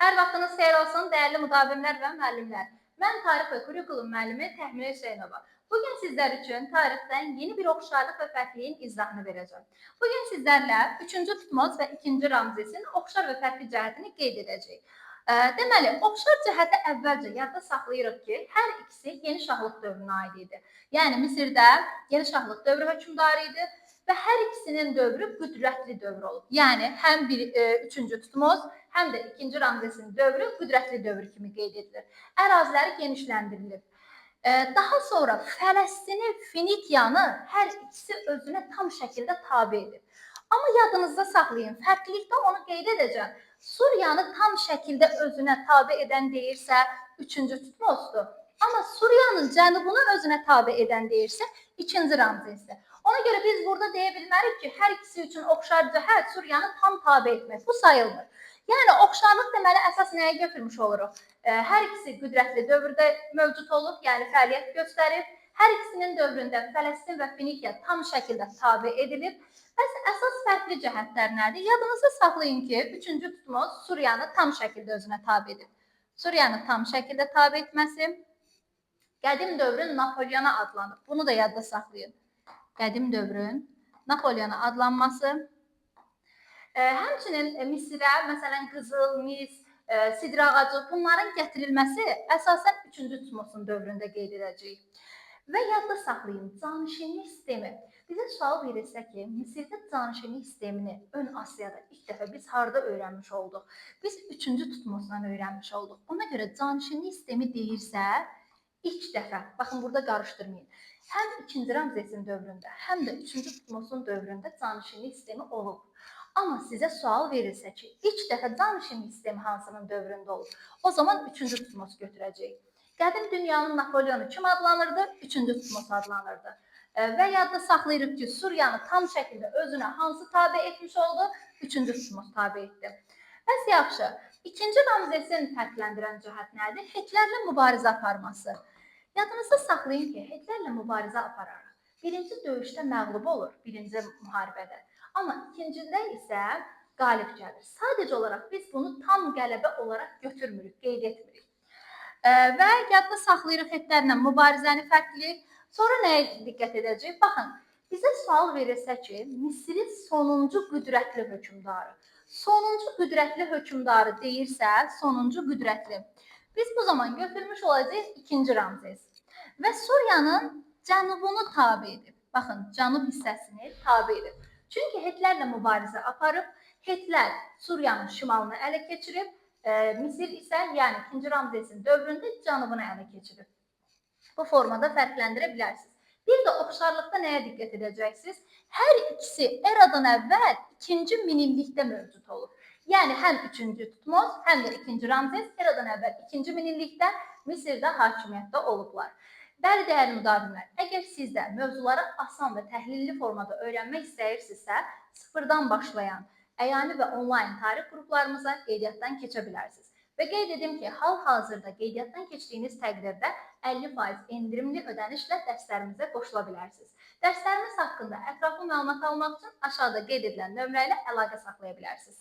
Hər vaxtınız xeyir olsun, dəyərli müdavimlər və müəllimlər. Mən tarix və kurikulum müəllimi Təxminə Hüseynova. Bugün sizlər üçün tarixdən yeni bir oxşarlıq və fərqliyin izahını verəcəm. Bugün sizlərlə 3-cü Tutmoz və 2-ci Ramzesin oxşar və fərqli cəhətini qeyd edəcəyik. Deməli, oxşar cəhəti əvvəlcə yadda saxlayırıq ki, hər ikisi yeni şahlıq dövrünə aid idi. Yəni Misirdə yeni şahlıq dövrü hökmdarı idi və hər ikisinin dövrü qüdrətli dövr olub. Yəni həm 3-cü Tutmoz, həm də 2-ci Ramzesin dövrü qüdrətli dövr kimi qeyd edilir. Əraziləri genişləndirilib. Daha sonra Fələstini, Finikiyanı hər ikisi özünə tam şəkildə tabe edib. Amma yadınızda saxlayın, fərqlilikdə onu qeyd edəcəm. Suriyanı tam şəkildə özünə tabe edən deyirsə 3-cü Tutmozdur. Amma Suriyanın cənubunu özünə tabe edən deyirsə 2-ci Ramzesdir. Ona görə biz burada deyə bilmərik ki, hər ikisi üçün oxşar cəhət Suriyanı tam tabe etmək. Bu sayılmır. Yəni oxşarlıq deməli əsas nəyə götürmüş oluruq? Hər ikisi qüdrətli dövrdə mövcud olub, yəni fəaliyyət göstərir. Hər ikisinin dövründə Fələstin və Finikiya tam şəkildə tabe edilib. Bəs əsas fərqli cəhətlər nədir? Yadınızda saxlayın ki, 3-cü Tutmoz Suriyanı tam şəkildə özünə tabe edib. Suriyanı tam şəkildə tabe etməsi qədim dövrün Napoleona adlanır. Bunu da yadda saxlayın. Qədim dövrün Napoleona adlanması. Həmçinin Misirə, məsələn, qızıl, mis, sidr ağacı bunların gətirilməsi əsasən 3-cü Tutmozun dövründə qeyd edəcəyik. Və yadda saxlayın, canişinlik sistemi. Bizə sual verilsə ki, Misirdə canişinlik sistemini ön Asiyada ilk dəfə biz harada öyrənmiş olduq? Biz 3-cü Tutmozdan öyrənmiş olduq. Ona görə canişinlik sistemi deyirsə, ilk dəfə, baxın burada qarışdırmayın, həm 2-ci Ramzesin dövründə, həm də 3-cü Tutmozun dövründə canişinlik sistemi olub. Amma sizə sual verilsə ki, ilk dəfə canişinlik sistemi hansının dövründə olur? O zaman 3-cü Tutmoz götürəcəyik. Qədim dünyanın Napoleonu kim adlanırdı? 3-cü Tutmoz adlanırdı. Və yadda saxlayırıq ki, Suriyanı tam şəkildə özünə hansı tabe etmiş oldu? 3-cü Tutmoz tabe etdi. Bəs yaxşı, 2-ci Ramzesin fərqləndirən cəhət nədir? Hitlərlə mübarizə aparması. Yadınızda saxlayın ki, Hitlərlə mübarizə apararaq. Birinci döyüşdə məğlub olur, birinci müharibədə. Amma ikincində isə qalib gəlir. Sadəcə olaraq biz bunu tam qələbə olaraq götürmürük, qeyd etmirik. Və yadda saxlayırıq Hitlərlə mübarizəni fərqli. Sonra nəyə diqqət edəcəyik? Baxın, bizə sual verilsə ki, Misirin sonuncu qüdrətli hökmdarı. Sonuncu qüdrətli hökmdarı deyirsə, sonuncu qüdrətli. Biz bu zaman götürmüş olacağıq 2-ci Ramzes. Və Suriyanın cənubunu tabe edib. Baxın, cənub hissəsini tabe edib. Çünki Hitlərlə mübarizə aparıb, Hitler Suriyanın şimalını ələ keçirib, Misir isə, yəni 2-ci Ramzesin dövründə cənubunu ələ keçirib. Bu formada fərqləndirə bilərsiniz. Bir də oxşarlıqda nəyə diqqət edəcəksiniz? Hər ikisi eradan əvvəl 2-ci minillikdə mövcud olub. Yəni həm 3-cü Tutmoz, həm də 2-ci Ramzes eradan əvvəl 2-ci minillikdə Misirdə hakimiyyətdə olublar. Bəli, dəyərli müdavimlər, əgər siz də mövzuları asan və təhlilli formada öyrənmək istəyirsinizsə, sıfırdan başlayan əyani və onlayn tarix qruplarımıza qeydiyyatdan keçə bilərsiniz. Və qeyd edim ki, hal-hazırda qeydiyyatdan keçdiyiniz təqdirdə 50% endirimli ödənişlə dərslərimizə qoşula bilərsiniz. Dərslərimiz haqqında ətraflı məlumat almaq üçün aşağıda qeyd edilən nömrə ilə əlaqə saxlaya bilərsiniz.